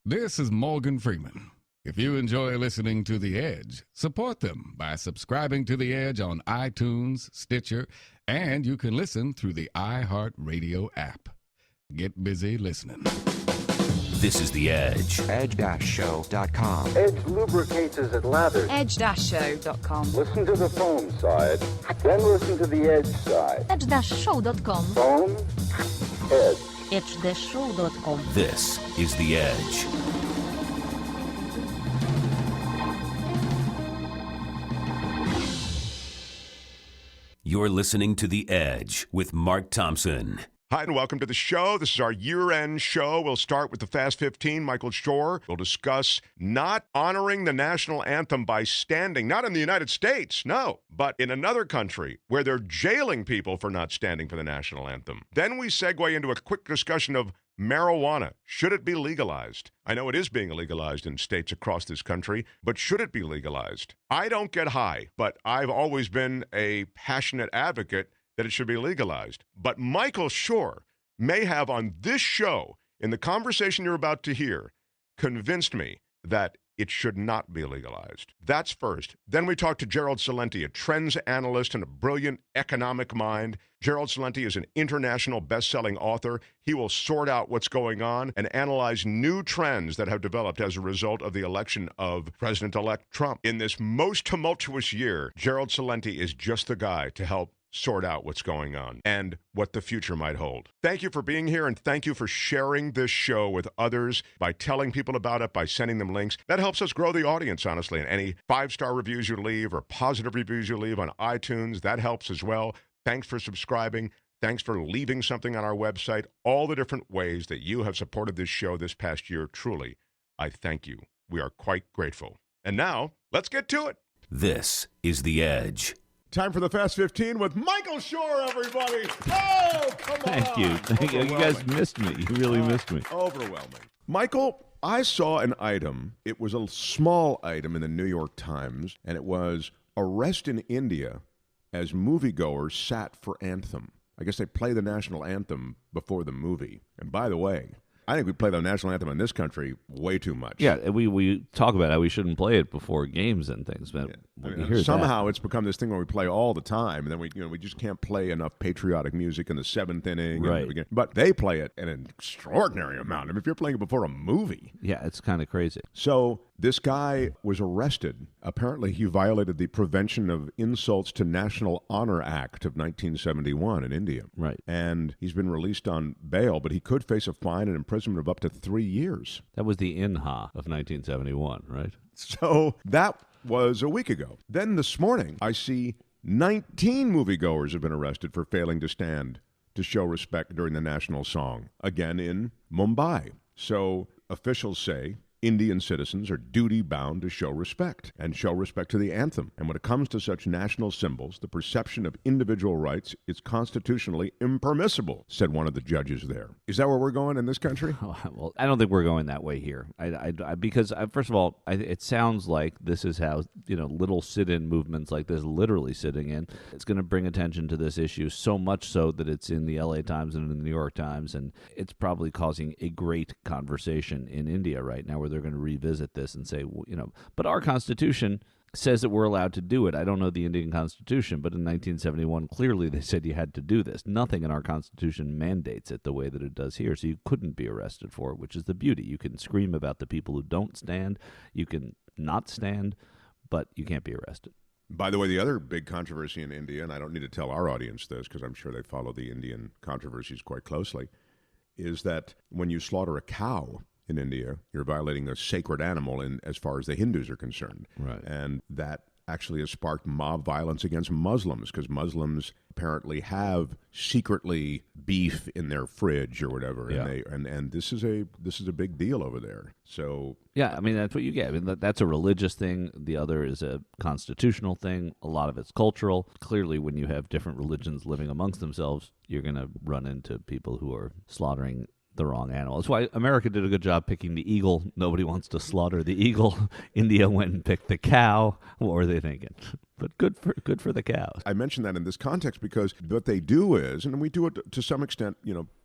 This is Morgan Freeman. If you enjoy listening to The Edge, support them by subscribing to The Edge on iTunes, Stitcher, and you can listen through the iHeartRadio app. Get busy listening. This is The Edge. Edge-show.com. Edge lubricates as it lathers. Edge-show.com. Listen to the phone side, then listen to the edge side. Edge-show.com. Phone, edge. Edge-show.com. This is The Edge. You're listening to The Edge with Mark Thompson. Hi, and welcome to the show. This is our year-end show. We'll start with the Fast 15. Michael Shure will discuss not honoring the national anthem by standing, not in the United States, no, but in another country where they're jailing people for not standing for the national anthem. Then we segue into a quick discussion of marijuana. Should it be legalized? I know it is being legalized in states across this country, but should it be legalized? I don't get high, but I've always been a passionate advocate that it should be legalized. But Michael Shure may have on this show, in the conversation you're about to hear, convinced me that it should not be legalized. That's first. Then we talked to Gerald Celente, a trends analyst and a brilliant economic mind. Gerald Celente is an international best-selling author. He will sort out what's going on and analyze new trends that have developed as a result of the election of President-elect Trump. In this most tumultuous year, Gerald Celente is just the guy to help sort out what's going on and what the future might hold. Thank you for being here, and thank you for sharing this show with others by telling people about it, by sending them links. That helps us grow the audience, honestly. And any 5-star reviews you leave or positive reviews you leave on iTunes, that helps as well. Thanks for subscribing. Thanks for leaving something on our website. All the different ways that you have supported this show this past year, truly, I thank you. We are quite grateful. And now, let's get to it. This is The Edge. Time for the Fast 15 with Michael Shure, everybody. Oh, come on. Thank you. Thank you. You guys missed me. You really missed me. Overwhelming. Michael, I saw an item. It was a small item in the New York Times, and it was arrest in India as moviegoers sat for anthem. I guess they play the national anthem before the movie. And by the way, I think we play the national anthem in this country way too much. Yeah, we talk about how we shouldn't play it before games and things, but somehow it's become this thing where we play all the time, and then we just can't play enough patriotic music in the 7th inning. Right. But they play it an extraordinary amount. I mean, if you're playing it before a movie. Yeah, it's kind of crazy. So this guy was arrested. Apparently, he violated the Prevention of Insults to National Honor Act of 1971 in India. Right. And he's been released on bail, but he could face a fine and imprisonment of up to 3 years. That was the INHA of 1971, right? So that was a week ago. Then this morning, I see 19 moviegoers have been arrested for failing to stand to show respect during the national song, again in Mumbai. So officials say Indian citizens are duty-bound to show respect to the anthem. And when it comes to such national symbols, the perception of individual rights is constitutionally impermissible, said one of the judges there. Is that where we're going in this country? Well, I don't think we're going that way here. Because first of all, it sounds like this is how little sit-in movements like this, literally sitting in, it's going to bring attention to this issue so much so that it's in the LA Times and in the New York Times, and it's probably causing a great conversation in India right now, where they're going to revisit this and say, but our Constitution says that we're allowed to do it. I don't know the Indian Constitution, but in 1971, clearly they said you had to do this. Nothing in our Constitution mandates it the way that it does here, so you couldn't be arrested for it, which is the beauty. You can scream about the people who don't stand. You can not stand, but you can't be arrested. By the way, the other big controversy in India, and I don't need to tell our audience this because I'm sure they follow the Indian controversies quite closely, is that when you slaughter a cow in India, you're violating a sacred animal as far as the Hindus are concerned. Right. And that actually has sparked mob violence against Muslims, because Muslims apparently have secretly beef in their fridge or whatever. Yeah. And this is a big deal over there. So yeah, I mean, that's what you get. I mean, that's a religious thing. The other is a constitutional thing. A lot of it's cultural. Clearly, when you have different religions living amongst themselves, you're going to run into people who are slaughtering the wrong animal. That's why America did a good job picking the eagle. Nobody wants to slaughter the eagle. India went and picked the cow. What were they thinking? But good for the cows. I mention that in this context because what they do is, and we do it to some extent,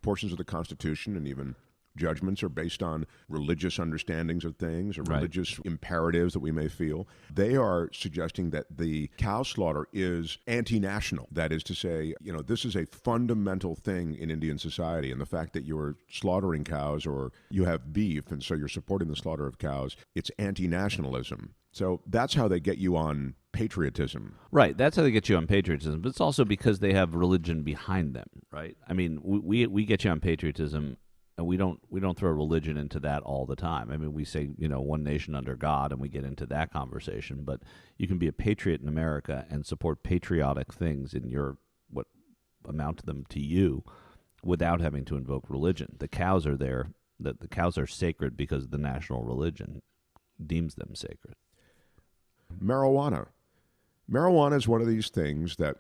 portions of the Constitution and even judgments are based on religious understandings of things or religious imperatives that we may feel. They are suggesting that the cow slaughter is anti-national. That is to say, this is a fundamental thing in Indian society, and the fact that you're slaughtering cows or you have beef, and so you're supporting the slaughter of cows, it's anti-nationalism. So that's how they get you on patriotism. Right. That's how they get you on patriotism. But it's also because they have religion behind them, right? I mean, we get you on patriotism, and we don't throw religion into that all the time. I mean, we say, one nation under God, and we get into that conversation. But you can be a patriot in America and support patriotic things in what amount to them to you without having to invoke religion. The cows are there. The cows are sacred because the national religion deems them sacred. Marijuana. Marijuana is one of these things that...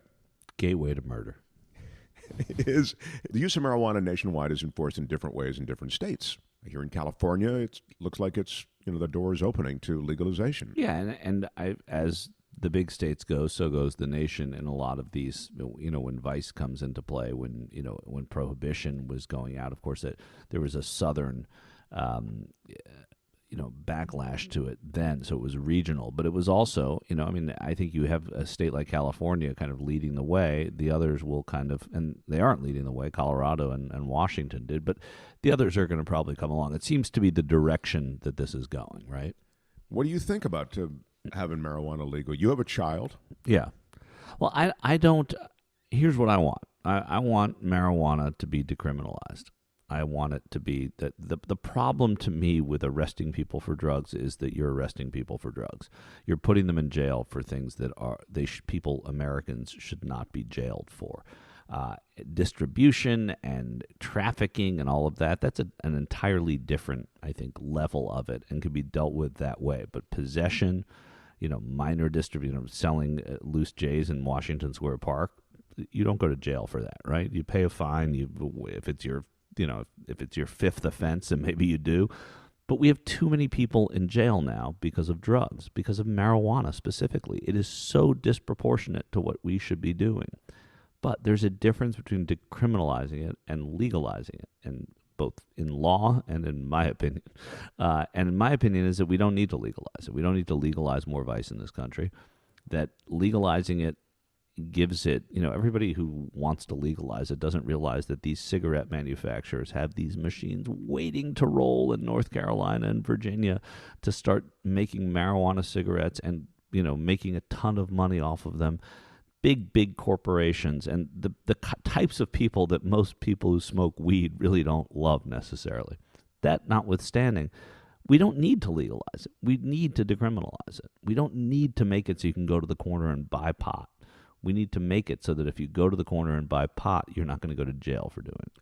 Gateway to murder. The use of marijuana nationwide is enforced in different ways in different states. Here in California, it looks like it's, the door is opening to legalization. Yeah, and as the big states go, so goes the nation in a lot of these, when vice comes into play, when prohibition was going out, of course, there was a southern... backlash to it then, so it was regional. But it was also, I think you have a state like California kind of leading the way. The others will kind of, and they aren't leading the way, Colorado and Washington did, but the others are going to probably come along. It seems to be the direction that this is going, right? What do you think about having marijuana legal? You have a child? Yeah. Well, I don't, here's what I want. I want marijuana to be decriminalized. I want it to be that the problem to me with arresting people for drugs is that you're arresting people for drugs. You're putting them in jail for things that Americans should not be jailed for. Distribution and trafficking and all of that, that's an entirely different, I think, level of it and can be dealt with that way. But possession, minor distribution, selling loose J's in Washington Square Park, you don't go to jail for that, right? You pay a fine. If it's your fifth offense, and maybe you do. But we have too many people in jail now because of drugs, because of marijuana specifically. It is so disproportionate to what we should be doing. But there's a difference between decriminalizing it and legalizing it, and both in law and in my opinion. And in my opinion is that we don't need to legalize it. We don't need to legalize more vice in this country. That legalizing it gives it, everybody who wants to legalize it doesn't realize that these cigarette manufacturers have these machines waiting to roll in North Carolina and Virginia to start making marijuana cigarettes and, making a ton of money off of them. Big corporations and the types of people that most people who smoke weed really don't love necessarily. That notwithstanding, we don't need to legalize it. We need to decriminalize it. We don't need to make it so you can go to the corner and buy pot. We need to make it so that if you go to the corner and buy pot, you're not going to go to jail for doing it.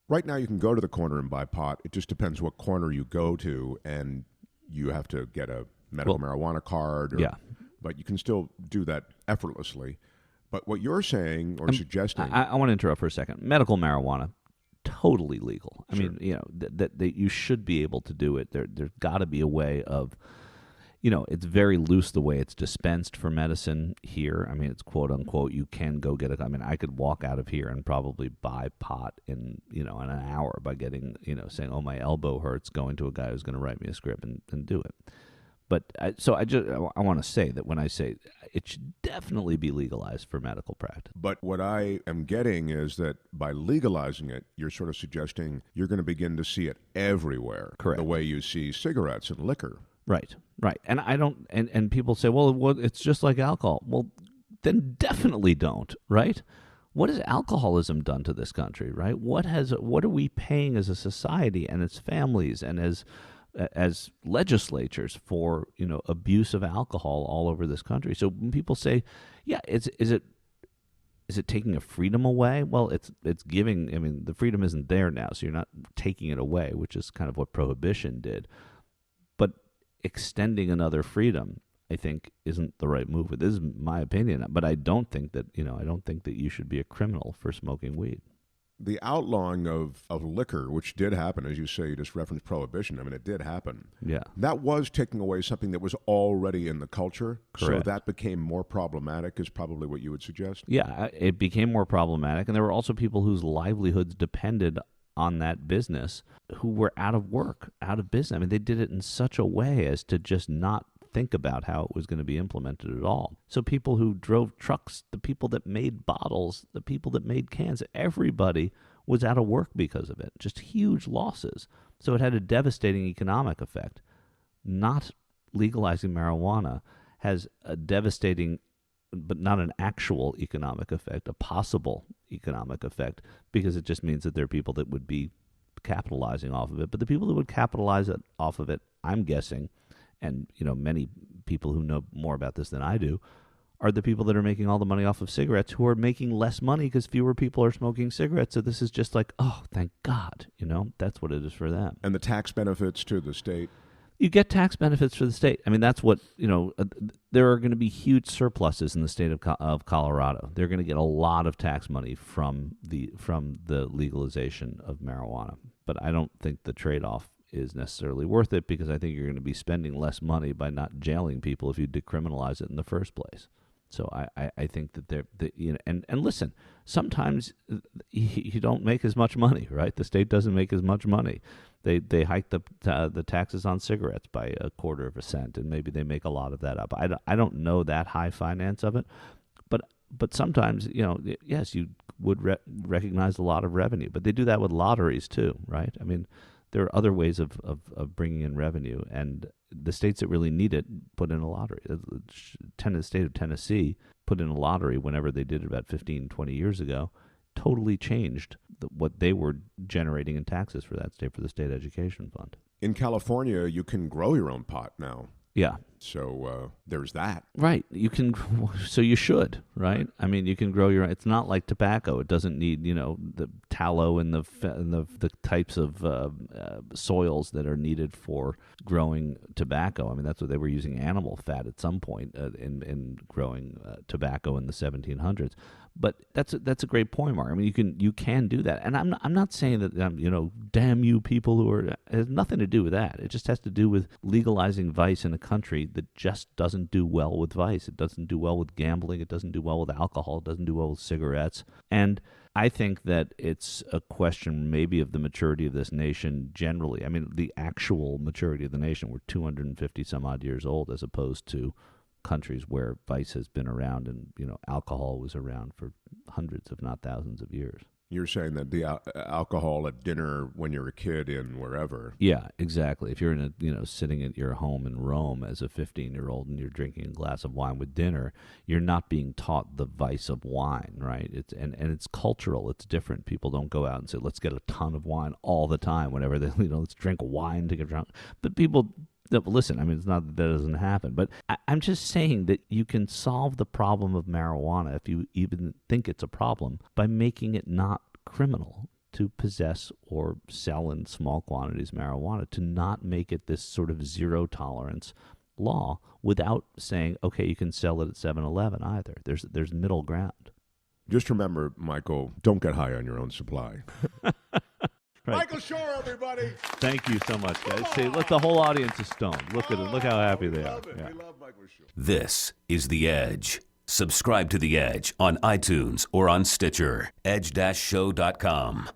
Right now, you can go to the corner and buy pot. It just depends what corner you go to, and you have to get a medical marijuana card. But you can still do that effortlessly. But what you're saying or suggesting... I want to interrupt for a second. Medical marijuana, totally legal. I mean, that you should be able to do it. There's got to be a way of... it's very loose the way it's dispensed for medicine here. I mean, it's quote unquote, you can go get it. I mean, I could walk out of here and probably buy pot in an hour by getting, saying, oh, my elbow hurts, going to a guy who's going to write me a script and do it. But I want to say that when I say it should definitely be legalized for medical practice. But what I am getting is that by legalizing it, you're sort of suggesting you're going to begin to see it everywhere. Correct. The way you see cigarettes and liquor. Right. And I don't, and people say, well, it's just like alcohol. Well, then definitely don't, right? What has alcoholism done to this country, right? What are we paying as a society and as families and as legislatures for, abuse of alcohol all over this country? So when people say, yeah, is it taking a freedom away? Well, it's giving, the freedom isn't there now, so you're not taking it away, which is kind of what prohibition did. But extending another freedom, I think, isn't the right move. This is my opinion, but I don't think that you should be a criminal for smoking weed. The outlawing of liquor, which did happen, as you say, you just referenced prohibition. I mean, it did happen. Yeah. That was taking away something that was already in the culture. Correct. So that became more problematic, is probably what you would suggest? Yeah, it became more problematic. And there were also people whose livelihoods depended on that business who were out of work, out of business. I mean, they did it in such a way as to just not think about how it was going to be implemented at all. So people who drove trucks, the people that made bottles, the people that made cans, everybody was out of work because of it. Just huge losses. So it had a devastating economic effect. Not legalizing marijuana has a devastating, but not an actual economic effect, a possible economic effect, because it just means that there are people that would be capitalizing off of it. But the people that would capitalize off of it, I'm guessing, and many people who know more about this than I do, are the people that are making all the money off of cigarettes, who are making less money because fewer people are smoking cigarettes. So this is just like, oh, thank God, that's what it is for them. And the tax benefits to the state? You get tax benefits for the state. I mean, that's what, there are going to be huge surpluses in the state of Colorado. They're going to get a lot of tax money from the legalization of marijuana. But I don't think the trade-off is necessarily worth it, because I think you're going to be spending less money by not jailing people if you decriminalize it in the first place. So I think that and listen, sometimes you don't make as much money, right? The state doesn't make as much money. They hike the taxes on cigarettes by 1/4 cent, and maybe they make a lot of that up. I don't know that high finance of it, but sometimes yes, you would recognize a lot of revenue, but they do that with lotteries too, right? I mean, there are other ways of bringing in revenue, and the states that really need it put in a lottery. The state of Tennessee put in a lottery whenever they did it about 15, 20 years ago, totally changed what they were generating in taxes for that state, for the state education fund. In California, you can grow your own pot now. Yeah. So there's that. Right. You can. So you should. Right. I mean, you can grow your. It's not like tobacco. It doesn't need the tallow and the types of soils that are needed for growing tobacco. I mean, that's what they were using, animal fat at some point in growing tobacco in the 1700s. But that's a great point, Mark. I mean, you can do that, and I'm not saying that damn you people who are. It has nothing to do with that. It just has to do with legalizing vice in a country that just doesn't do well with vice. It doesn't do well with gambling. It doesn't do well with alcohol. It doesn't do well with cigarettes. And I think that it's a question maybe of the maturity of this nation generally. I mean, the actual maturity of the nation. We're 250 some odd years old, as opposed to countries where vice has been around and alcohol was around for hundreds, if not thousands, of years. You're saying that the alcohol at dinner when you're a kid in wherever. Yeah, exactly. If you're in sitting at your home in Rome as a 15-year-old and you're drinking a glass of wine with dinner, you're not being taught the vice of wine, right? It's it's cultural. It's different. People don't go out and say, let's get a ton of wine all the time whenever they let's drink wine to get drunk. But people. Listen, I mean, it's not that doesn't happen, but I'm just saying that you can solve the problem of marijuana, if you even think it's a problem, by making it not criminal to possess or sell in small quantities marijuana, to not make it this sort of zero tolerance law without saying, okay, you can sell it at 7-Eleven either. There's middle ground. Just remember, Michael, don't get high on your own supply. Right. Michael Shure, everybody. Thank you so much, guys. See, look, the whole audience is stoned. Look at it. Look how happy they are. Yeah. We love Michael Shure. This is The Edge. Subscribe to The Edge on iTunes or on Stitcher. edge-show.com.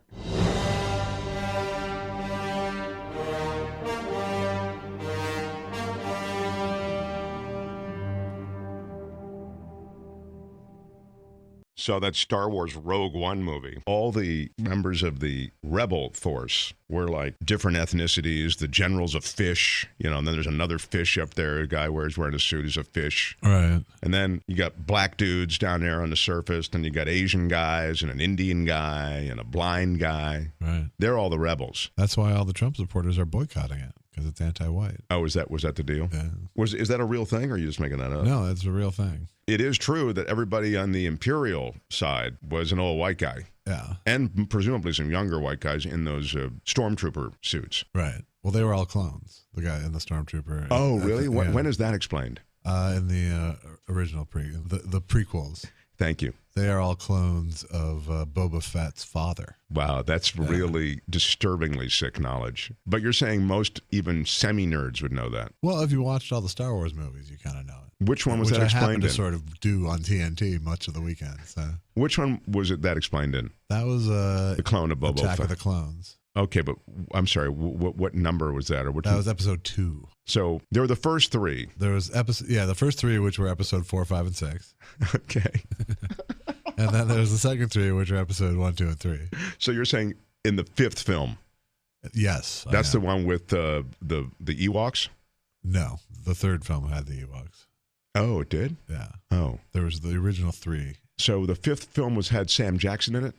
So that Star Wars Rogue One movie, all the members of the rebel force were like different ethnicities, the generals of fish, and then there's another fish up there. A guy wearing a suit is a fish. Right. And then you got black dudes down there on the surface, then you got Asian guys and an Indian guy and a blind guy. Right. They're all the rebels. That's why all the Trump supporters are boycotting it, because it's anti-white. Oh, was that the deal? Yeah. Is that a real thing, or are you just making that up? No, it's a real thing. It is true that everybody on the Imperial side was an old white guy. Yeah. And presumably some younger white guys in those stormtrooper suits. Right. Well, they were all clones, the guy in the stormtrooper. Oh, really? Yeah. When is that explained? In the original the prequels. Thank you. They are all clones of Boba Fett's father. Wow, that's really disturbingly sick knowledge. But you're saying most even semi-nerds would know that. Well, if you watched all the Star Wars movies, you kind of know it. Which one was Which that I explained happened to in? sort of do on TNT much of the weekend. So Which one was it that explained in? that was The clone of Boba Attack Fett. of the Clones. Okay, but I'm sorry. What number was that? Or which That one? was episode 2. So there were the first 3. There was the first 3, which were episode 4, 5, and 6. Okay. And then there was the second 3, which are episode 1, 2, and 3. So you're saying in the 5th film? Yes. That's the one with the Ewoks? No, the third film had the Ewoks. Oh, it did? Yeah. Oh. There was the original 3. So the 5th film had Sam Jackson in it?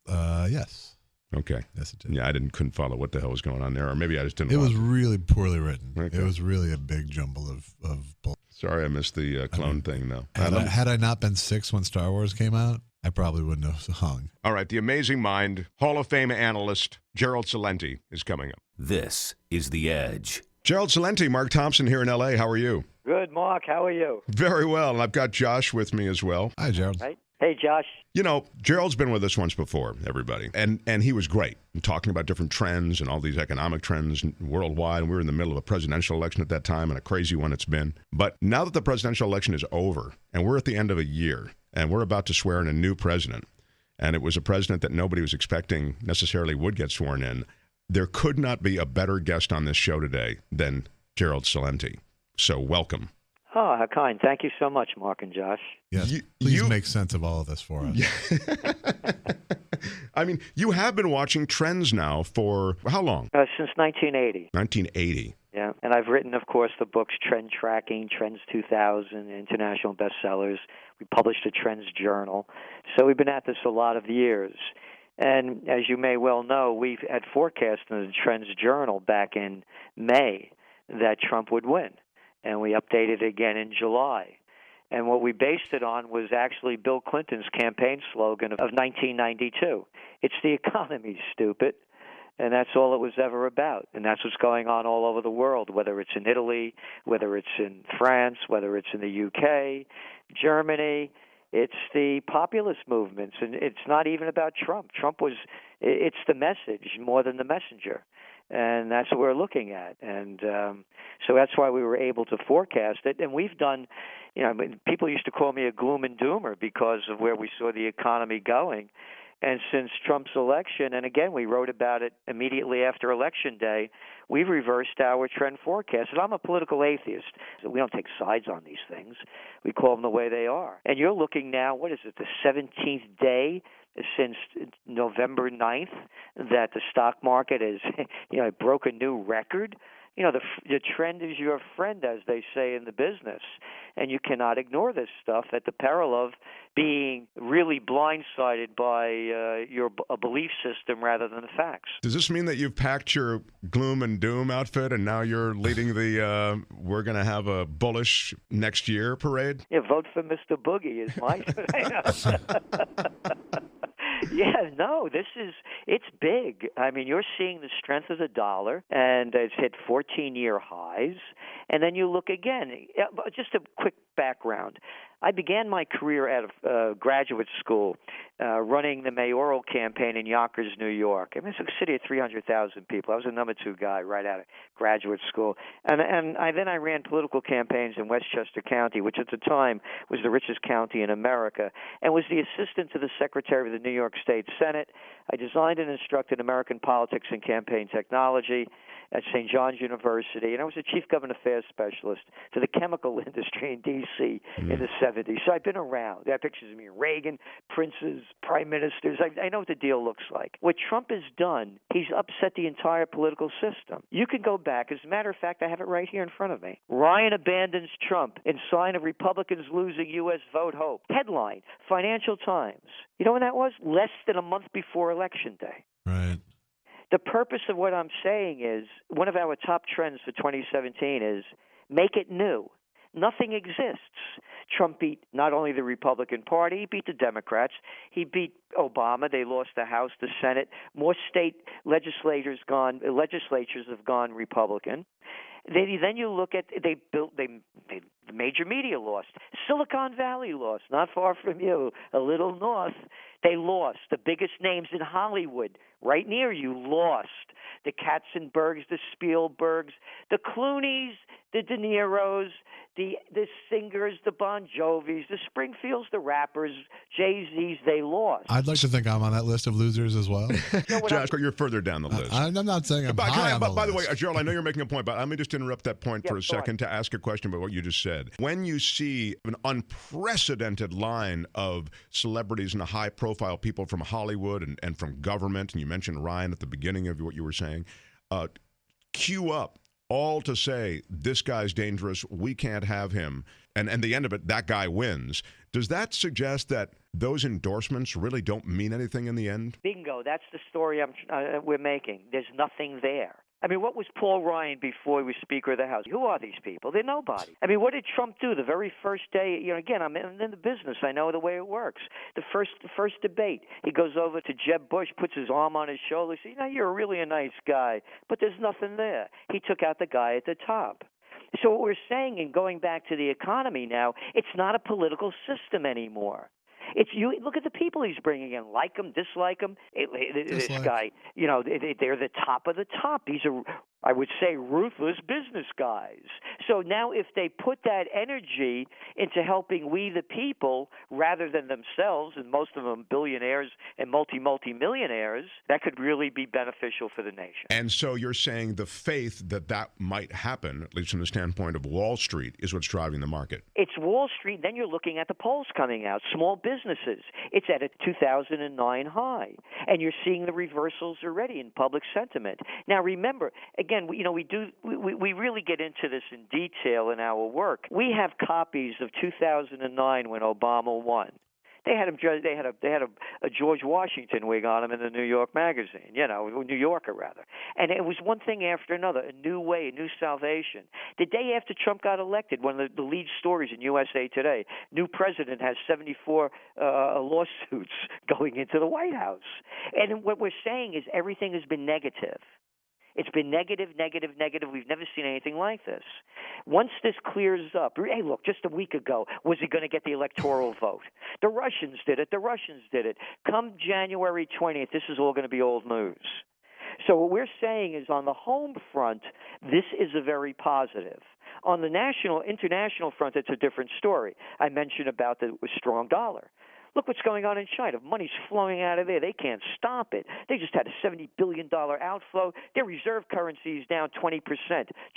Yes. Okay. Yes, it did. Yeah, couldn't follow what the hell was going on there, or maybe I just didn't. It watch was really poorly written. Okay. It was really a big jumble of bull. Sorry, I missed the clone thing, though. Had I not been 6 when Star Wars came out, I probably wouldn't have hung. All right, the amazing mind, Hall of Fame analyst Gerald Celente is coming up. This is The Edge. Gerald Celente, Mark Thompson here in L.A. How are you? Good, Mark. How are you? Very well, and I've got Josh with me as well. Hi, Gerald. Right. Hey, Josh. You know, Gerald's been with us once before, everybody, and he was great talking about different trends and all these economic trends worldwide. And we were in the middle of a presidential election at that time, and a crazy one it's been. But now that the presidential election is over, and we're at the end of a year, and we're about to swear in a new president, and it was a president that nobody was expecting necessarily would get sworn in, there could not be a better guest on this show today than Gerald Celente. So welcome. Oh, how kind. Thank you so much, Mark and Josh. Yes, please make sense of all of this for us. I mean, you have been watching trends now for how long? Since 1980. 1980. Yeah, and I've written, of course, the books Trend Tracking, Trends 2000, international bestsellers. We published a Trends Journal. So we've been at this a lot of years. And as you may well know, we had forecast in the Trends Journal back in May that Trump would win. And we updated it again in July. And what we based it on was actually Bill Clinton's campaign slogan of 1992. It's the economy, stupid. And that's all it was ever about. And that's what's going on all over the world, whether it's in Italy, whether it's in France, whether it's in the UK, Germany. It's the populist movements. And it's not even about Trump. It's the message more than the messenger. And that's what we're looking at. And so that's why we were able to forecast it. And we've done, people used to call me a gloom and doomer because of where we saw the economy going. And since Trump's election, and again, we wrote about it immediately after Election Day, we've reversed our trend forecast. And I'm a political atheist. So we don't take sides on these things. We call them the way they are. And you're looking now, what is it, the 17th day since November 9th that the stock market is, broke a new record. The trend is your friend, as they say in the business, and you cannot ignore this stuff at the peril of being really blindsided by a belief system rather than the facts. Does this mean that you've packed your gloom and doom outfit and now you're leading the we're going to have a bullish next year parade? Yeah, vote for Mr. Boogie is my... Yeah, no, it's big. I mean, you're seeing the strength of the dollar, and it's hit 14-year highs. And then you look again, just a quick background. I began my career at a graduate school running the mayoral campaign in Yonkers, New York. I mean, it's a city of 300,000 people. I was the number 2 guy right out of graduate school. And then I ran political campaigns in Westchester County, which at the time was the richest county in America, and was the assistant to the Secretary of the New York State Senate. I designed and instructed American politics and campaign technology at St. John's University, and I was a chief government affairs specialist for the chemical industry in D.C. in the 70s. So I've been around. There are pictures of me, Reagan, princes, prime ministers. I know what the deal looks like. What Trump has done, he's upset the entire political system. You can go back. As a matter of fact, I have it right here in front of me. Ryan abandons Trump in sign of Republicans losing U.S. vote hope. Headline, Financial Times. You know when that was? Less than a month before Election Day. Right. The purpose of what I'm saying is one of our top trends for 2017 is make it new. Nothing exists. Trump beat not only the Republican Party, he beat the Democrats. He beat Obama. They lost the House, the Senate. More state legislatures have gone Republican. Then you look at they The major media lost. Silicon Valley lost, not far from you, a little north. They lost. The biggest names in Hollywood, right near you, lost. The Katzenbergs, the Spielbergs, the Clooneys, the De Niros, the singers, the Bon Jovis, the Springfields, the rappers, Jay-Z's, they lost. I'd like to think I'm on that list of losers as well. Josh, you're further down the list. I'm not saying I'm high on the list. By the way, Gerald, I know you're making a point, but let me just interrupt that point for a second to ask a question about what you just said. When you see an unprecedented line of celebrities and high-profile people from Hollywood and from government, and you mentioned Ryan at the beginning of what you were saying, queue up all to say, this guy's dangerous, we can't have him, and the end of it, that guy wins. Does that suggest that those endorsements really don't mean anything in the end? Bingo. That's the story we're making. There's nothing there. I mean, what was Paul Ryan before he was Speaker of the House? Who are these people? They're nobody. I mean, what did Trump do the very first day? You know, again, I'm in the business. I know the way it works. The first debate, he goes over to Jeb Bush, puts his arm on his shoulder, says, you're really a nice guy, but there's nothing there. He took out the guy at the top. So what we're saying, and going back to the economy now, it's not a political system anymore. It's you. Look at the people he's bringing in. Like him, dislike him. This guy, they're the top of the top. These are, I would say, ruthless business guys. So now if they put that energy into helping we the people rather than themselves, and most of them billionaires and multi-millionaires, that could really be beneficial for the nation. And so you're saying the faith that might happen, at least from the standpoint of Wall Street, is what's driving the market. It's Wall Street. Then you're looking at the polls coming out. Small businesses. It's at a 2009 high. And you're seeing the reversals already in public sentiment. Now, remember, again, we really get into this in detail in our work. We have copies of 2009 when Obama won. They had a George Washington wig on him in the New York magazine, New Yorker rather. And it was one thing after another, a new way, a new salvation. The day after Trump got elected, one of the lead stories in USA Today, new president has 74 lawsuits going into the White House. And what we're saying is everything has been negative. It's been negative, negative, negative. We've never seen anything like this. Once this clears up, hey, look, just a week ago, was he going to get the electoral vote? The Russians did it. The Russians did it. Come January 20th, this is all going to be old news. So what we're saying is on the home front, this is a very positive. On the international front, it's a different story. I mentioned about the strong dollar. Look what's going on in China. Money's flowing out of there. They can't stop it. They just had a $70 billion outflow. Their reserve currency is down 20%,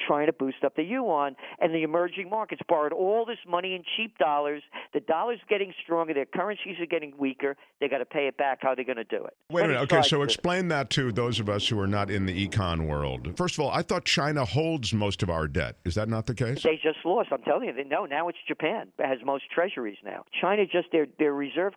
trying to boost up the yuan. And the emerging markets borrowed all this money in cheap dollars. The dollar's getting stronger. Their currencies are getting weaker. They got to pay it back. How are they going to do it? Wait a minute. Okay, so explain that to those of us who are not in the econ world. First of all, I thought China holds most of our debt. Is that not the case? They just lost. I'm telling you. No, now it's Japan that has most treasuries now. China just, their reserve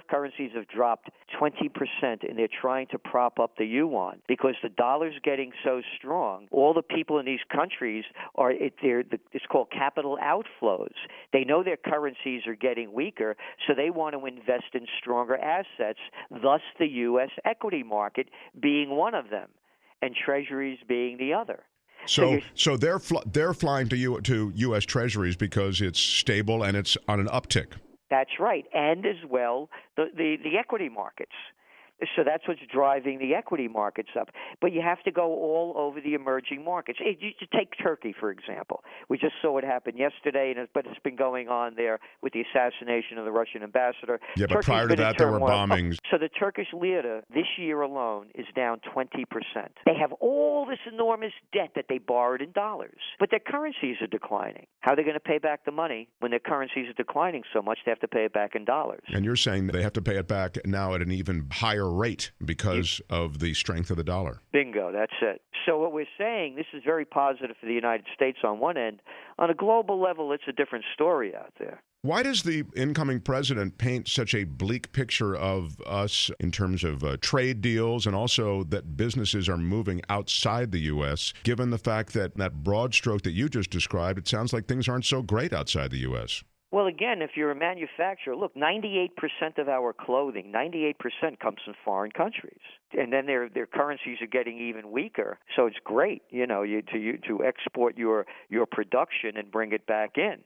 currencies have dropped 20%, and they're trying to prop up the yuan because the dollar's getting so strong. All the people in these countries it's called capital outflows. They know their currencies are getting weaker, so they want to invest in stronger assets, thus the U.S. equity market being one of them, and treasuries being the other. So they're flying to U.S. treasuries because it's stable and it's on an uptick. That's right, and as well the equity markets. So that's what's driving the equity markets up. But you have to go all over the emerging markets. You take Turkey, for example. We just saw it happen yesterday, but it's been going on there with the assassination of the Russian ambassador. Yeah, but prior to that, there were bombings. So the Turkish lira this year alone is down 20%. They have all this enormous debt that they borrowed in dollars, but their currencies are declining. How are they going to pay back the money when their currencies are declining so much? They have to pay it back in dollars. And you're saying they have to pay it back now at an even higher rate because of the strength of the dollar. Bingo, that's it. So what we're saying, this is very positive for the United States on one end. On a global level, it's a different story out there. Why does the incoming president paint such a bleak picture of us in terms of trade deals and also that businesses are moving outside the U.S., given the fact that broad stroke that you just described, it sounds like things aren't so great outside the U.S.? Well, again, if you're a manufacturer, look, 98% of our clothing, 98% comes from foreign countries. And then their currencies are getting even weaker. So it's great, to export your production and bring it back in.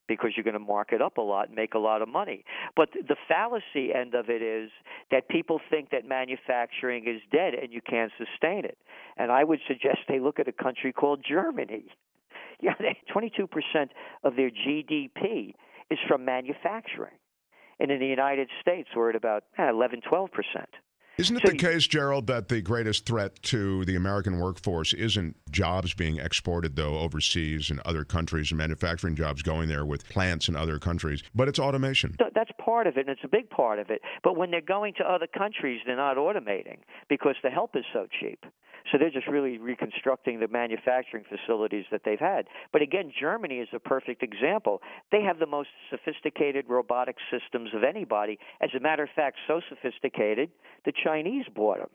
because you're going to mark it up a lot and make a lot of money. But the fallacy end of it is that people think that manufacturing is dead and you can't sustain it. And I would suggest they look at a country called Germany. Yeah, 22% of their GDP is from manufacturing. And in the United States, we're at about 11, 12%. Isn't it the case, Gerald, that the greatest threat to the American workforce isn't jobs being exported, though, overseas in other countries and manufacturing jobs going there with plants in other countries, but it's automation? That's part of it, and it's a big part of it. But when they're going to other countries, they're not automating because the help is so cheap. So they're just really reconstructing the manufacturing facilities that they've had. But again, Germany is a perfect example. They have the most sophisticated robotic systems of anybody. As a matter of fact, so sophisticated, the Chinese bought them.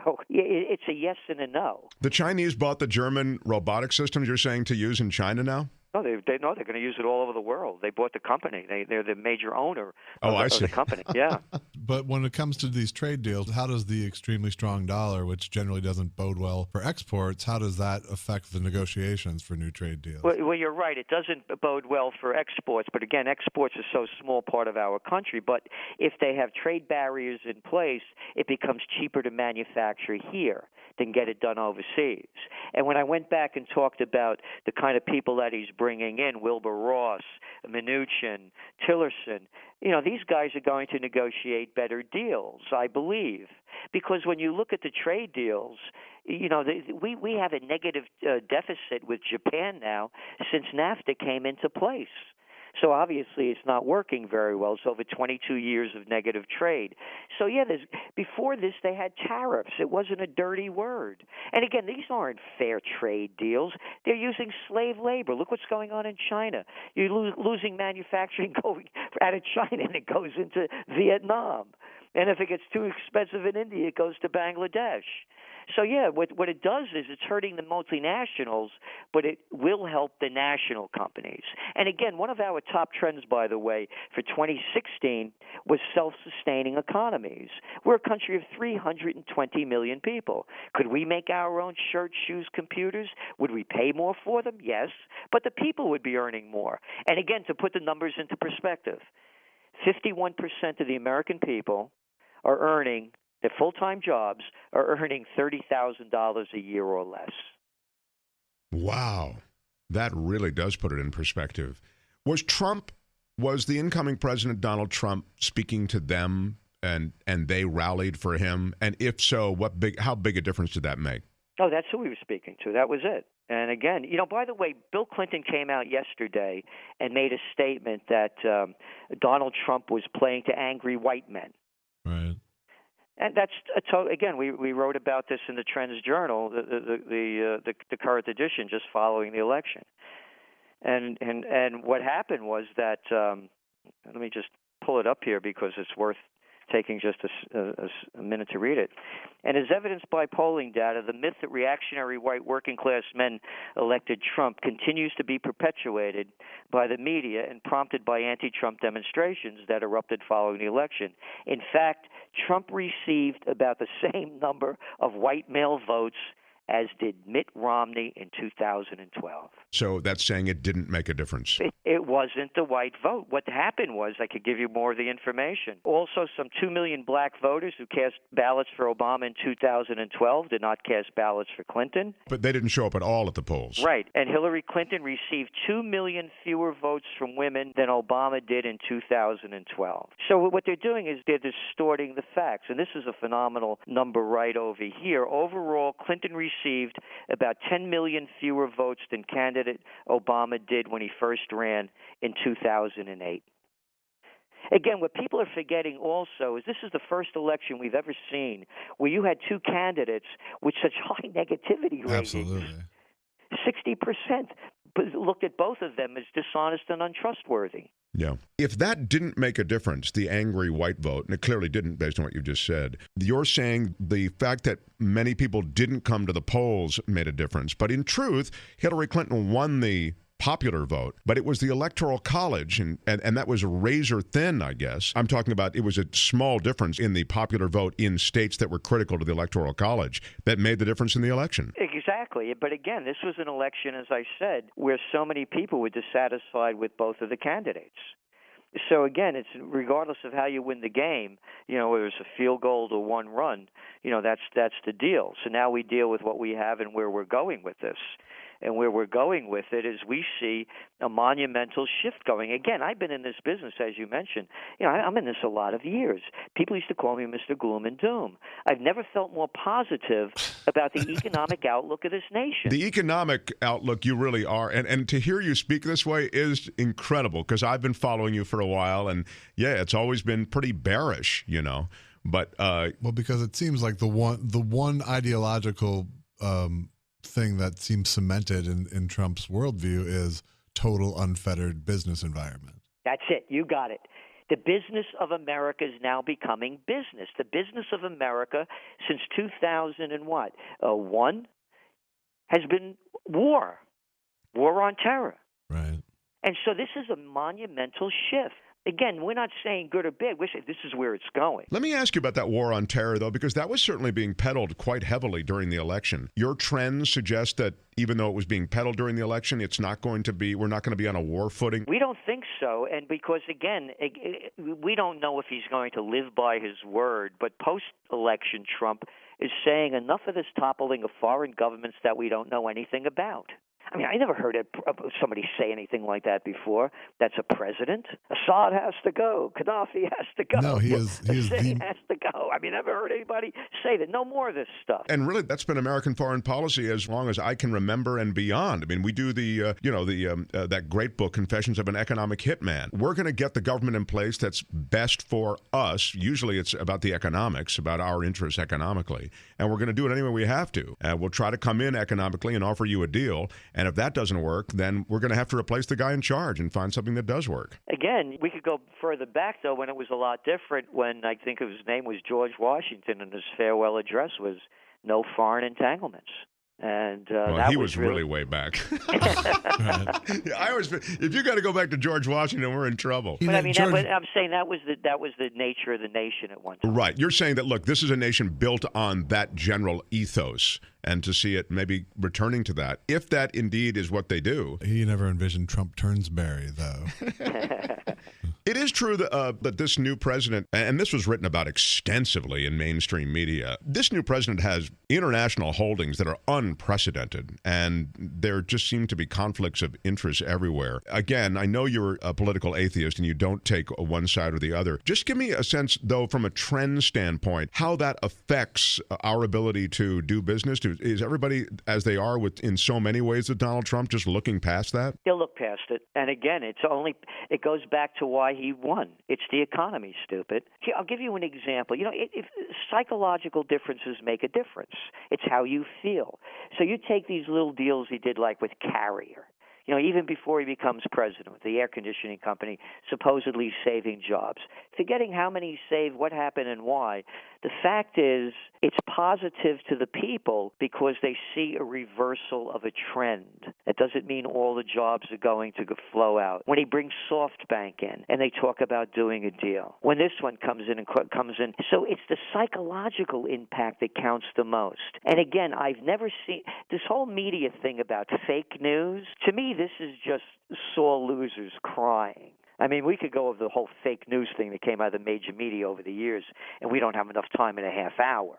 So it's a yes and a no. The Chinese bought the German robotic systems, you're saying, to use in China now? No, they're going to use it all over the world. They bought the company. They're the major owner of the company. Yeah. But when it comes to these trade deals, how does the extremely strong dollar, which generally doesn't bode well for exports, how does that affect the negotiations for new trade deals? Well, you're right. It doesn't bode well for exports. But again, exports is so small part of our country. But if they have trade barriers in place, it becomes cheaper to manufacture here than get it done overseas. And when I went back and talked about the kind of people that he's bringing in, Wilbur Ross, Mnuchin, Tillerson, these guys are going to negotiate better deals, I believe. Because when you look at the trade deals, we have a negative deficit with Japan now since NAFTA came into place. So obviously it's not working very well. It's over 22 years of negative trade. So before this they had tariffs. It wasn't a dirty word. And again, these aren't fair trade deals. They're using slave labor. Look what's going on in China. You're losing manufacturing going out of China and it goes into Vietnam. And if it gets too expensive in India, it goes to Bangladesh. So, what it does is it's hurting the multinationals, but it will help the national companies. And again, one of our top trends, by the way, for 2016 was self-sustaining economies. We're a country of 320 million people. Could we make our own shirts, shoes, computers? Would we pay more for them? Yes. But the people would be earning more. And again, to put the numbers into perspective, 51% of the American people are earning, their full-time jobs are earning $30,000 a year or less. Wow. That really does put it in perspective. Was the incoming President Donald Trump speaking to them and they rallied for him? And if so, how big a difference did that make? Oh, that's who he was speaking to. That was it. And again, by the way, Bill Clinton came out yesterday and made a statement that Donald Trump was playing to angry white men. Right. And that's again, we wrote about this in the Trends Journal, the current edition, just following the election. And what happened was that let me just pull it up here because it's worth taking just a minute to read it. And as evidenced by polling data, the myth that reactionary white working-class men elected Trump continues to be perpetuated by the media and prompted by anti-Trump demonstrations that erupted following the election. In fact, Trump received about the same number of white male votes as did Mitt Romney in 2012. So that's saying it didn't make a difference. It wasn't the white vote. What happened was, I could give you more of the information. Also, some 2 million black voters who cast ballots for Obama in 2012 did not cast ballots for Clinton. But they didn't show up at all at the polls. Right. And Hillary Clinton received 2 million fewer votes from women than Obama did in 2012. So what they're doing is they're distorting the facts. And this is a phenomenal number right over here. Overall, Clinton received about 10 million fewer votes than candidate Obama did when he first ran in 2008. Again, what people are forgetting also is this is the first election we've ever seen where you had two candidates with such high negativity ratings. Absolutely. 60% looked at both of them as dishonest and untrustworthy. Yeah. If that didn't make a difference, the angry white vote, and it clearly didn't based on what you just said, you're saying the fact that many people didn't come to the polls made a difference. But in truth, Hillary Clinton won the popular vote, but it was the Electoral College, and that was razor thin, I guess. I'm talking about it was a small difference in the popular vote in states that were critical to the Electoral College that made the difference in the election. Exactly. But again, this was an election, as I said, where so many people were dissatisfied with both of the candidates. So again, it's regardless of how you win the game, whether it's a field goal or one run, that's the deal. So now we deal with what we have and where we're going with this. And where we're going with it is we see a monumental shift going. Again, I've been in this business, as you mentioned. I'm in this a lot of years. People used to call me Mr. Gloom and Doom. I've never felt more positive about the economic outlook of this nation. The economic outlook, you really are. And to hear you speak this way is incredible, because I've been following you for a while, and yeah, it's always been pretty bearish, But well, because it seems like the one ideological thing that seems cemented in Trump's worldview is total unfettered business environment. That's it. You got it. The business of America is now becoming business. The business of America since 2001 has been war on terror. Right. And so this is a monumental shift. Again, we're not saying good or bad. We're saying this is where it's going. Let me ask you about that war on terror, though, because that was certainly being peddled quite heavily during the election. Your trends suggest that even though it was being peddled during the election, we're not going to be on a war footing? We don't think so. And because, again, we don't know if he's going to live by his word. But post-election, Trump is saying enough of this toppling of foreign governments that we don't know anything about. I mean, I never heard somebody say anything like that before. That's a president. Assad has to go. Gaddafi has to go. No, he is has to go. I mean, I never heard anybody say that. No more of this stuff. And really, that's been American foreign policy as long as I can remember and beyond. I mean, we do that great book, Confessions of an Economic Hitman. We're going to get the government in place that's best for us. Usually, it's about the economics, about our interests economically, and we're going to do it any way we have to. We'll try to come in economically and offer you a deal. And if that doesn't work, then we're going to have to replace the guy in charge and find something that does work. Again, we could go further back, though, when it was a lot different, when I think his name was George Washington, and his farewell address was no foreign entanglements. And he was really way back. I always, if you got to go back to George Washington, we're in trouble. But I mean, I'm saying that was the nature of the nation at one time. Right. You're saying that, look, this is a nation built on that general ethos, and to see it maybe returning to that, if that indeed is what they do. He never envisioned Trump Turnsbury, though. It is true that this new president, and this was written about extensively in mainstream media, this new president has international holdings that are unprecedented, and there just seem to be conflicts of interest everywhere. Again, I know you're a political atheist and you don't take one side or the other. Just give me a sense, though, from a trend standpoint, how that affects our ability to do business. Is everybody as they are in so many ways with Donald Trump just looking past that? They'll look past it. And again, it goes back to why he won. It's the economy, stupid. I'll give you an example. If psychological differences make a difference, it's how you feel. So you take these little deals he did, like with Carrier. Even before he becomes president, with the air conditioning company supposedly saving jobs. Forgetting how many he saved, what happened, and why, the fact is it's positive to the people because they see a reversal of a trend. That doesn't mean all the jobs are going to flow out. When he brings SoftBank in and they talk about doing a deal. When this one comes in. So it's the psychological impact that counts the most. And again, I've never seen this whole media thing about fake news. To me, this is just sore losers crying. I mean, we could go over the whole fake news thing that came out of the major media over the years, and we don't have enough time in a half hour.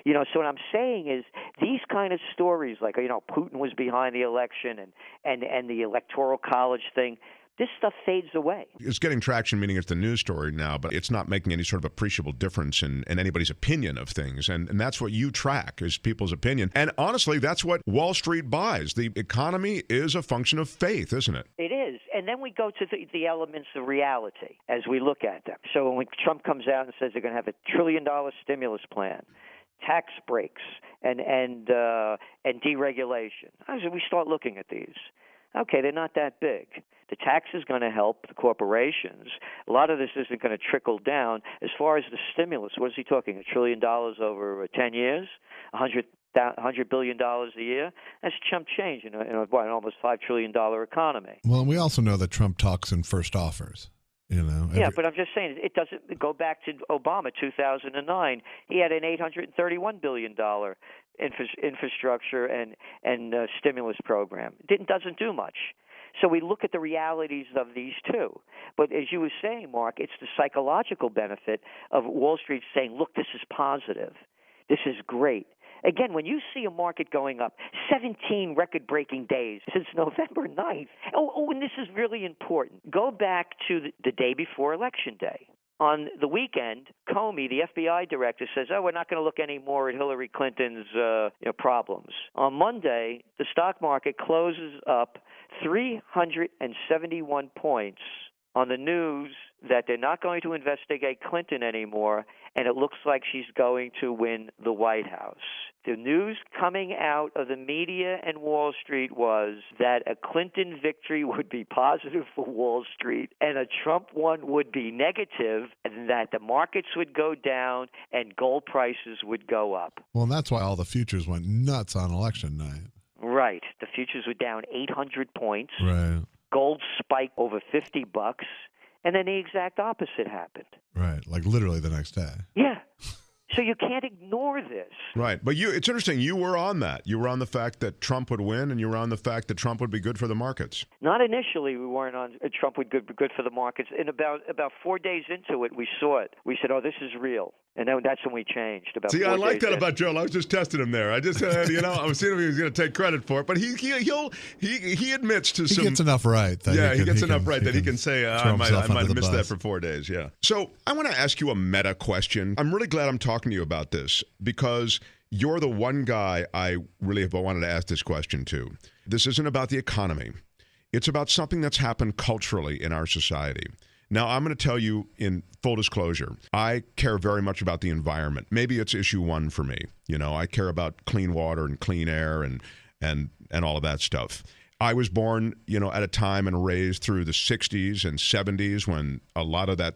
So what I'm saying is these kind of stories, like, Putin was behind the election and the Electoral College thing, this stuff fades away. It's getting traction, meaning it's the news story now, but it's not making any sort of appreciable difference in anybody's opinion of things. And that's what you track, is people's opinion. And honestly, that's what Wall Street buys. The economy is a function of faith, isn't it? It is. And then we go to the elements of reality as we look at them. So when Trump comes out and says they're going to have $1 trillion stimulus plan, tax breaks, and deregulation, we start looking at these. Okay, they're not that big. The tax is going to help the corporations. A lot of this isn't going to trickle down. As far as the stimulus, what is he talking, $1 trillion over 10 years? 100 $100 billion a year. That's chump change in an almost $5 trillion economy. Well, and we also know that Trump talks in first offers. Yeah, but I'm just saying it doesn't go back to Obama, 2009. He had an $831 billion infrastructure and stimulus program. Doesn't do much. So we look at the realities of these two. But as you were saying, Mark, it's the psychological benefit of Wall Street saying, look, this is positive. This is great. Again, when you see a market going up 17 record-breaking days since November 9th, and this is really important, go back to the day before Election Day. On the weekend, Comey, the FBI director, says, we're not going to look anymore at Hillary Clinton's problems. On Monday, the stock market closes up 371 points on the news that they're not going to investigate Clinton anymore, and it looks like she's going to win the White House. The news coming out of the media and Wall Street was that a Clinton victory would be positive for Wall Street and a Trump one would be negative, and that the markets would go down and gold prices would go up. Well, and that's why all the futures went nuts on election night. Right. The futures were down 800 points. Right. Gold spiked over $50, and then the exact opposite happened. Right, like literally the next day. Yeah. So you can't ignore this. Right. But it's interesting. You were on that. You were on the fact that Trump would win, and you were on the fact that Trump would be good for the markets. Not initially. We weren't on Trump would be good for the markets. In about 4 days into it, we saw it. We said, this is real. And then that's when we changed. See, I like that about Joe. I was just testing him there. I just, I was seeing if he was going to take credit for it. But he admits to some. He gets enough right. He gets enough right that he can say, I might have missed that for 4 days. Yeah. So I want to ask you a meta question. I'm really glad I'm talking to you about this because you're the one guy I really have wanted to ask this question to. This isn't about the economy. It's about something that's happened culturally in our society. Now, I'm going to tell you in full disclosure, I care very much about the environment. Maybe it's issue one for me. I care about clean water and clean air and all of that stuff. I was born, at a time and raised through the 60s and 70s when a lot of that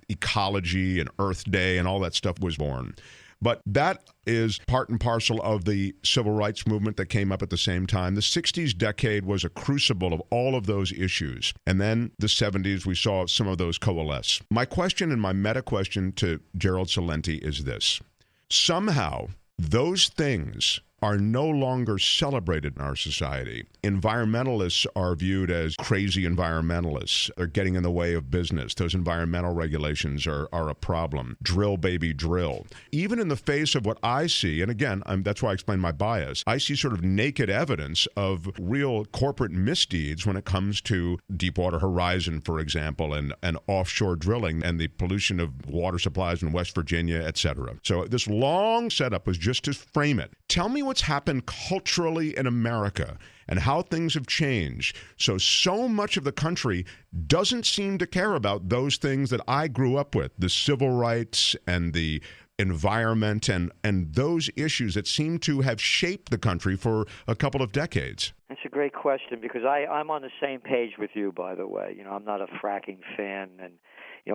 ecology and Earth Day and all that stuff was born. But that is part and parcel of the civil rights movement that came up at the same time. The 60s decade was a crucible of all of those issues. And then the 70s, we saw some of those coalesce. My question and my meta question to Gerald Celente is this. Somehow, those things are no longer celebrated in our society. Environmentalists are viewed as crazy environmentalists. They're getting in the way of business. Those environmental regulations are a problem. Drill, baby, drill. Even in the face of what I see, and again, that's why I explain my bias, I see sort of naked evidence of real corporate misdeeds when it comes to Deepwater Horizon, for example, and offshore drilling and the pollution of water supplies in West Virginia, et cetera. So this long setup was just to frame it. Tell me what's happened culturally in America and how things have changed. So much of the country doesn't seem to care about those things that I grew up with, the civil rights and the environment and those issues that seem to have shaped the country for a couple of decades. That's a great question because I'm on the same page with you, by the way. I'm not a fracking fan, and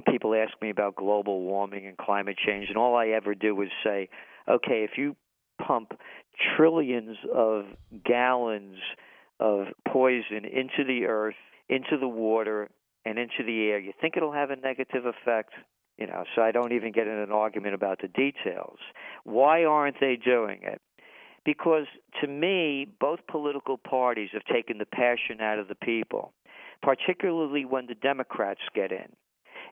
people ask me about global warming and climate change, and all I ever do is say, okay, if you pump trillions of gallons of poison into the earth, into the water, and into the air, you think it'll have a negative effect? So I don't even get in an argument about the details. Why aren't they doing it? Because to me, both political parties have taken the passion out of the people, particularly when the Democrats get in.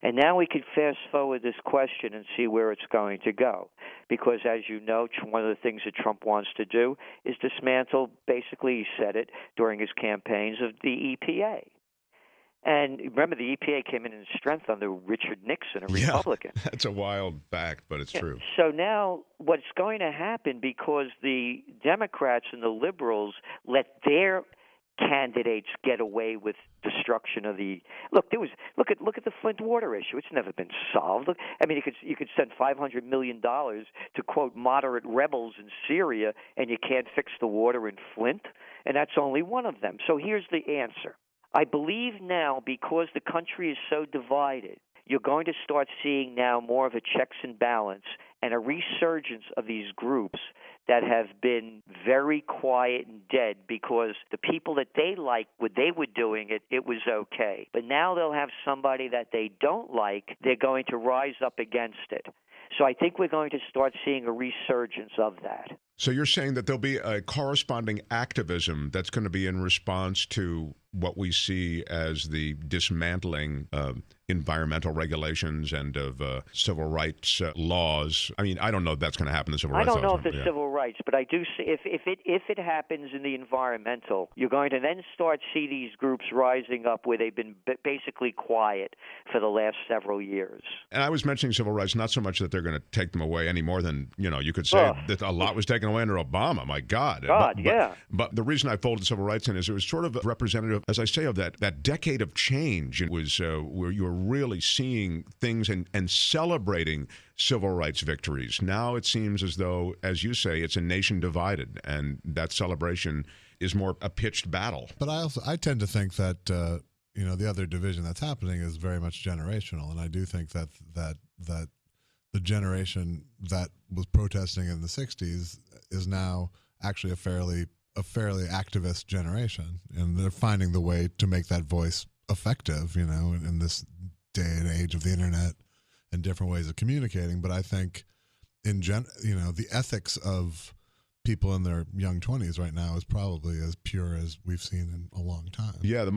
And now we can fast forward this question and see where it's going to go. Because as you know, one of the things that Trump wants to do is dismantle, basically he said it during his campaigns, of the EPA. And remember, the EPA came in strength under Richard Nixon, a Republican. That's a wild fact, but it's true. So now what's going to happen, because the Democrats and the liberals let their candidates get away with destruction of the look at the Flint water issue. It's never been solved. I mean, you could send $500 million to quote moderate rebels in Syria, and you can't fix the water in Flint, and that's only one of them. So here's the answer. I believe now, because the country is so divided, you're going to start seeing now more of a checks and balance, and a resurgence of these groups that have been very quiet and dead because the people that they liked, when they were doing it, it was okay. But now they'll have somebody that they don't like, they're going to rise up against it. So I think we're going to start seeing a resurgence of that. So you're saying that there'll be a corresponding activism that's going to be in response to what we see as the dismantling of environmental regulations and of civil rights laws. I mean, I don't know if that's going to happen in the civil rights laws. I don't know if the civil rights, but I do see if it happens in the environmental, you're going to then start see these groups rising up where they've been basically quiet for the last several years. And I was mentioning civil rights, not so much that they're going to take them away any more than, you could say that a lot was taken away under Obama. My God. But the reason I folded civil rights in is it was sort of representative, as I say, of that decade of change. It was where you were really seeing things and celebrating civil rights victories. Now it seems as though, as you say, it's a nation divided, and that celebration is more a pitched battle. But I tend to think that the other division that's happening is very much generational, and I do think that the generation that was protesting in the 60s is now actually a fairly activist generation, and they're finding the way to make that voice effective, in this day and age of the internet and different ways of communicating. But I think the ethics of people in their young 20s right now is probably as pure as we've seen in a long time. Yeah,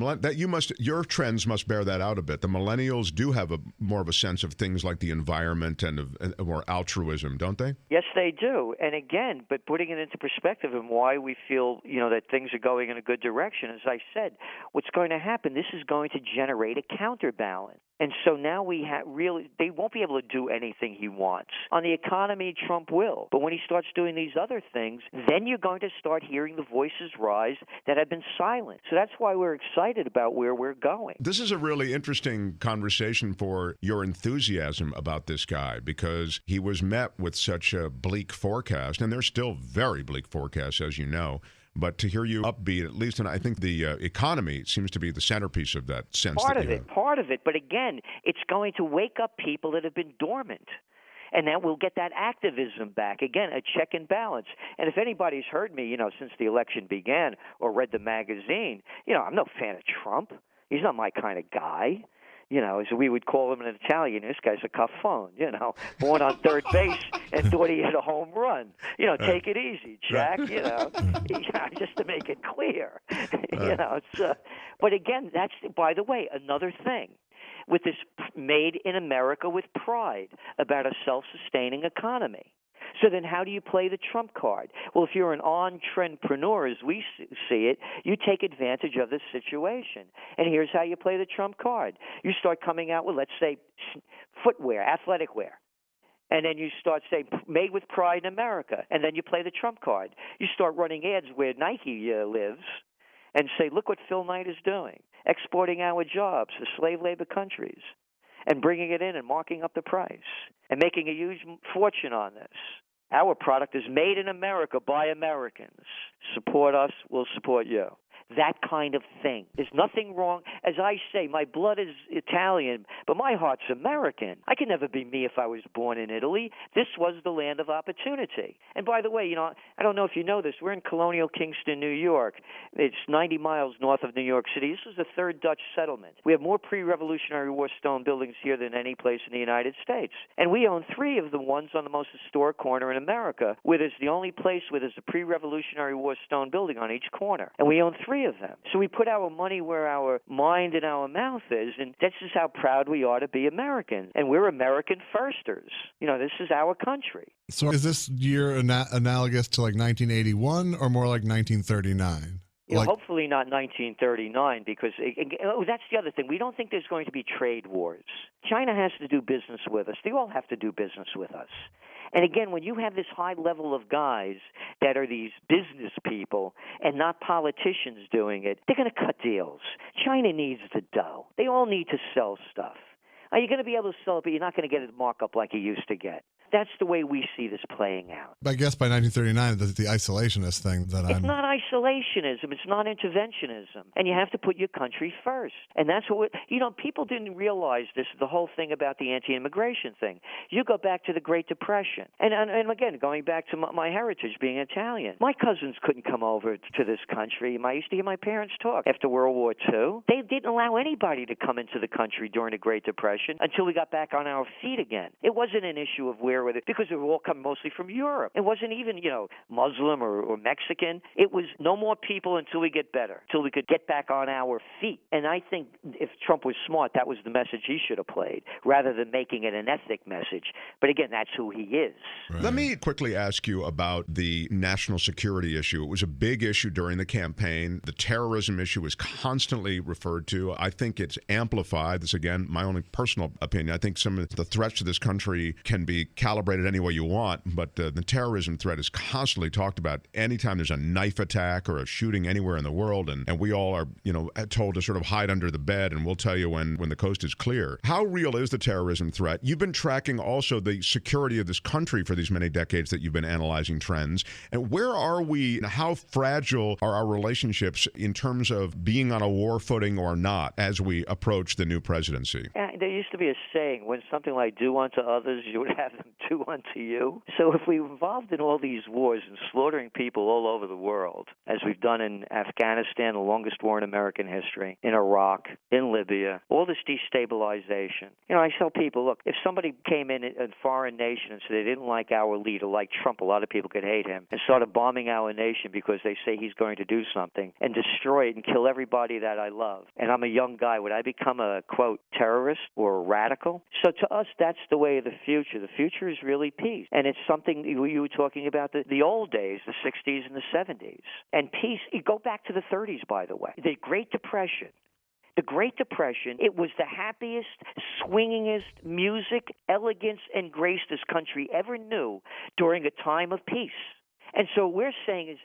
your trends must bear that out a bit. The millennials do have more of a sense of things like the environment and of more altruism, don't they? Yes, they do. And again, but putting it into perspective and why we feel, that things are going in a good direction, as I said, what's going to happen, this is going to generate a counterbalance. And so now they won't be able to do anything he wants. On the economy, Trump will. But when he starts doing these other things, then you're going to start hearing the voices rise that have been silent. So that's why we're excited about where we're going. This is a really interesting conversation for your enthusiasm about this guy, because he was met with such a bleak forecast, and there's still very bleak forecasts, as you know. But to hear you upbeat, at least, and I think the economy seems to be the centerpiece of that sense. Part of it. But again, it's going to wake up people that have been dormant. And then we'll get that activism back. Again, a check and balance. And if anybody's heard me, since the election began or read the magazine, I'm no fan of Trump. He's not my kind of guy. As we would call him in Italian, this guy's a caffone, born on third base and thought he hit a home run. Take it easy, Jack, just to make it clear. But again, that's, by the way, another thing. With this made in America with pride about a self-sustaining economy. So then how do you play the Trump card? Well, if you're an entrepreneur, as we see it, you take advantage of this situation. And here's how you play the Trump card. You start coming out with, let's say, footwear, athletic wear. And then you start saying, made with pride in America. And then you play the Trump card. You start running ads where Nike lives and say, look what Phil Knight is doing, exporting our jobs to slave labor countries and bringing it in and marking up the price and making a huge fortune on this. Our product is made in America by Americans. Support us, we'll support you. That kind of thing. There's nothing wrong. As I say, my blood is Italian, but my heart's American. I could never be me if I was born in Italy. This was the land of opportunity. And by the way, I don't know if you know this. We're in colonial Kingston, New York. It's 90 miles north of New York City. This is the third Dutch settlement. We have more pre-Revolutionary War stone buildings here than any place in the United States. And we own 3 of the ones on the most historic corner in America, where there's the only place where there's a pre-Revolutionary War stone building on each corner. And we own 3 of them. So we put our money where our mind and our mouth is, and this is how proud we are to be Americans. And we're American firsters. This is our country. So is this year analogous to like 1981 or more like 1939? Hopefully not 1939, because that's the other thing. We don't think there's going to be trade wars. China has to do business with us. They all have to do business with us. And again, when you have this high level of guys that are these business people and not politicians doing it, they're going to cut deals. China needs the dough. They all need to sell stuff. You're going to be able to sell it, but you're not going to get a markup like you used to get. That's the way we see this playing out. I guess by 1939, the isolationist thing that It's not isolationism. It's not interventionism. And you have to put your country first. And that's what, people didn't realize this, the whole thing about the anti-immigration thing. You go back to the Great Depression. And again, going back to my heritage being Italian. My cousins couldn't come over to this country. I used to hear my parents talk. After World War II, they didn't allow anybody to come into the country during the Great Depression until we got back on our feet again. It wasn't an issue of where were they, because they were all coming mostly from Europe. It wasn't even, Muslim or Mexican. It was no more people until we get better, until we could get back on our feet. And I think if Trump was smart, that was the message he should have played, rather than making it an ethnic message. But again, that's who he is. Right. Let me quickly ask you about the national security issue. It was a big issue during the campaign. The terrorism issue was constantly referred to. I think it's amplified. This, again, my only personal opinion. I think some of the threats to this country can be calibrated any way you want, but the terrorism threat is constantly talked about anytime there's a knife attack or a shooting anywhere in the world, and we all are, told to sort of hide under the bed, and we'll tell you when the coast is clear. How real is the terrorism threat? You've been tracking also the security of this country for these many decades that you've been analyzing trends, and where are we, and how fragile are our relationships in terms of being on a war footing or not as we approach the new presidency? There used to be a saying, when something like do unto others, you would have them do unto you. So if we're involved in all these wars and slaughtering people all over the world, as we've done in Afghanistan, the longest war in American history, in Iraq, in Libya, all this destabilization. I tell people, look, if somebody came in, a foreign nation, and said they didn't like our leader, like Trump, a lot of people could hate him, and started bombing our nation because they say he's going to do something, and destroy it and kill everybody that I love, and I'm a young guy, would I become a, quote, terrorist or a radical? So to us, that's the way of the future. The future is really peace. And it's something you were talking about, the old days, the 60s and the 70s. And peace, you go back to the 30s, by the way. The Great Depression. The Great Depression, it was the happiest, swingingest music, elegance, and grace this country ever knew during a time of peace. And so what we're saying is,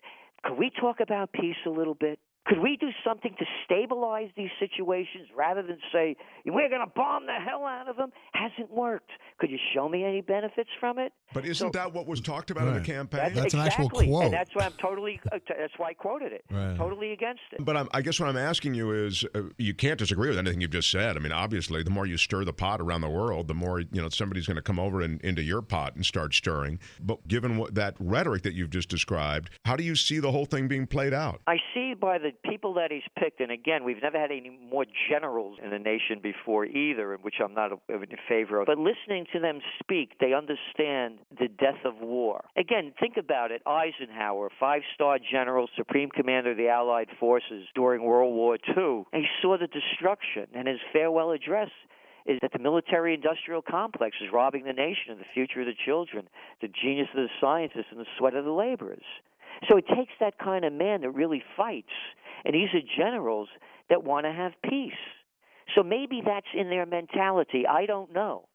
could we talk about peace a little bit? Could we do something to stabilize these situations rather than say, we're going to bomb the hell out of them? Hasn't worked. Could you show me any benefits from it? But isn't that what was talked about in the campaign? That's exactly an actual quote. And that's why that's why I quoted it. Right. Totally against it. But I guess what I'm asking you is, you can't disagree with anything you've just said. I mean, obviously, the more you stir the pot around the world, the more, somebody's going to come over into your pot and start stirring. But given that rhetoric that you've just described, how do you see the whole thing being played out? I see by the people that he's picked, and again, we've never had any more generals in the nation before either, which I'm not in favor of. But listening to them speak, they understand the death of war. Again, think about it. Eisenhower, 5-star general, supreme commander of the Allied forces during World War II, and he saw the destruction, and his farewell address is that the military-industrial complex is robbing the nation of the future of the children, the genius of the scientists, and the sweat of the laborers. So it takes that kind of man that really fights, and these are generals that want to have peace. So maybe that's in their mentality. I don't know.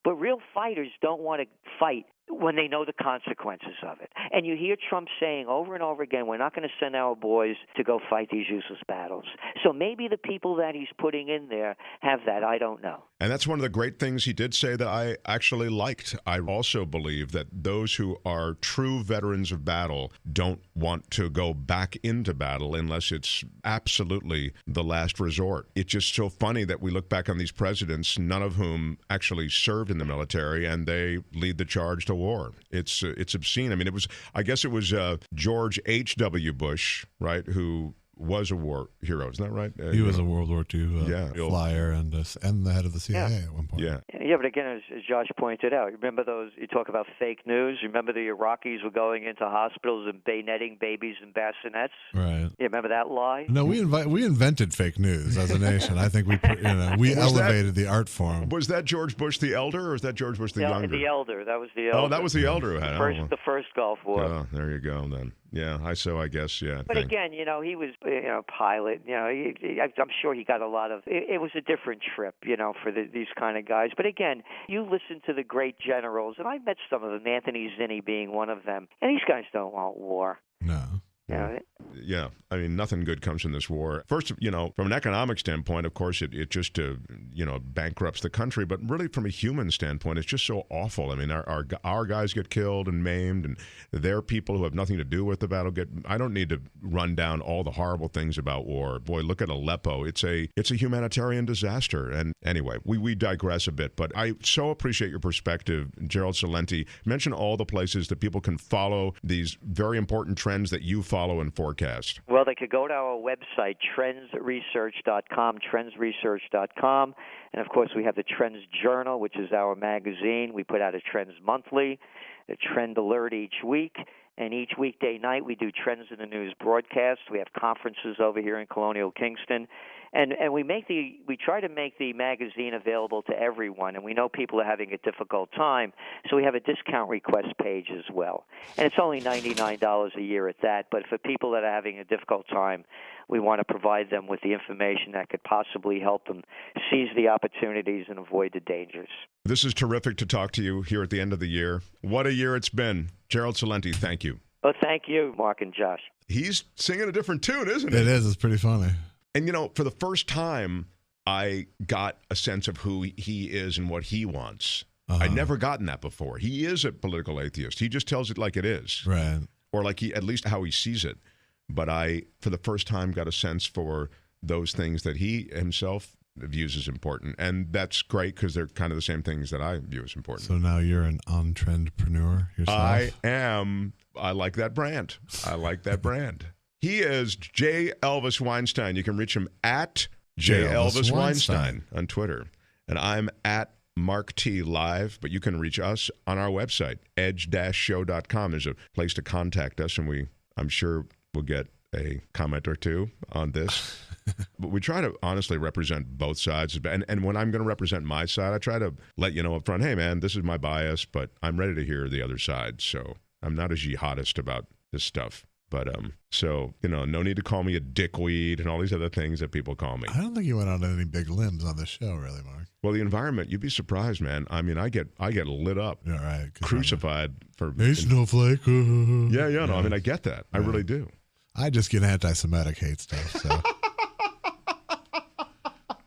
But real fighters don't want to fight when they know the consequences of it. And you hear Trump saying over and over again, we're not going to send our boys to go fight these useless battles. So maybe the people that he's putting in there have that. I don't know. And that's one of the great things he did say that I actually liked. I also believe that those who are true veterans of battle don't want to go back into battle unless it's absolutely the last resort. It's just so funny that we look back on these presidents, none of whom actually served in the military, and they lead the charge to war. It's obscene. I mean, I guess it was George H.W. Bush, right, who was a war hero. Isn't that right? He was a World War II flyer and the head of the CIA at one point. Yeah, but again, as Josh pointed out, remember those, you talk about fake news, remember the Iraqis were going into hospitals and bayoneting babies in bassinets? Right. You remember that lie? No, we invented fake news as a nation. I think we elevated the art form. Was that George Bush the elder, or was that George Bush the younger? The elder. That was the elder. Oh, that was the elder who had the first Gulf War. Oh, there you go then. Yeah, I guess, yeah. But again, he was, pilot. I'm sure he got a lot of. It was a different trip, for these kind of guys. But again, you listen to the great generals, and I met some of them. Anthony Zinni being one of them, and these guys don't want war. No. yeah, I mean, nothing good comes from this war. First, from an economic standpoint, of course, it just, bankrupts the country. But really, from a human standpoint, it's just so awful. I mean, our guys get killed and maimed, and their people who have nothing to do with the battle get. I don't need to run down all the horrible things about war. Boy, look at Aleppo. It's a humanitarian disaster. And anyway, we digress a bit. But I so appreciate your perspective, Gerald Celente. Mention all the places that people can follow these very important trends that you follow and forecast. Well, they could go to our website, trendsresearch.com, trendsresearch.com. And, of course, we have the Trends Journal, which is our magazine. We put out a Trends Monthly, a Trend Alert each week. And each weekday night, we do Trends in the News broadcast. We have conferences over here in Colonial Kingston. And we try to make the magazine available to everyone, and we know people are having a difficult time, so we have a discount request page as well. And it's only $99 a year at that, but for people that are having a difficult time, we want to provide them with the information that could possibly help them seize the opportunities and avoid the dangers. This is terrific to talk to you here at the end of the year. What a year it's been. Gerald Celente, thank you. Well, thank you, Mark and Josh. He's singing a different tune, isn't he? It is. It's pretty funny. And, for the first time, I got a sense of who he is and what he wants. I'd never gotten that before. He is a political atheist. He just tells it like it is. Right. Or at least how he sees it. But I, for the first time, got a sense for those things that he himself views as important. And that's great because they're kind of the same things that I view as important. So now you're an on-trendpreneur yourself? I am. I like that brand. He is J. Elvis Weinstein. You can reach him at J. Elvis Weinstein on Twitter. And I'm at Mark T. Live, but you can reach us on our website, edge-show.com. There's a place to contact us, and I'm sure we'll get a comment or two on this. But we try to honestly represent both sides. And when I'm going to represent my side, I try to let you know up front, hey, man, this is my bias, but I'm ready to hear the other side. So I'm not a jihadist about this stuff. But, no need to call me a dickweed and all these other things that people call me. I don't think you went on any big limbs on this show, really, Mark. Well, the environment, you'd be surprised, man. I mean, I get lit up, yeah, right, crucified for... Hey, snowflake. Yeah, no, I mean, I get that. I really do. I just get anti-Semitic hate stuff, so...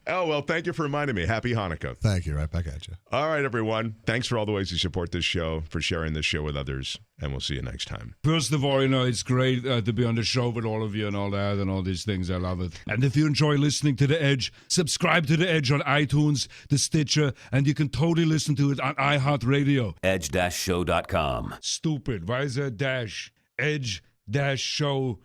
Oh, well, thank you for reminding me. Happy Hanukkah. Thank you. Right back at you. All right, everyone. Thanks for all the ways you support this show, for sharing this show with others, and we'll see you next time. First of all, it's great to be on the show with all of you and all that and all these things. I love it. And if you enjoy listening to The Edge, subscribe to The Edge on iTunes, the Stitcher, and you can totally listen to it on iHeartRadio. Edge-show.com. Stupid. Why is there a dash? Edge-show.com.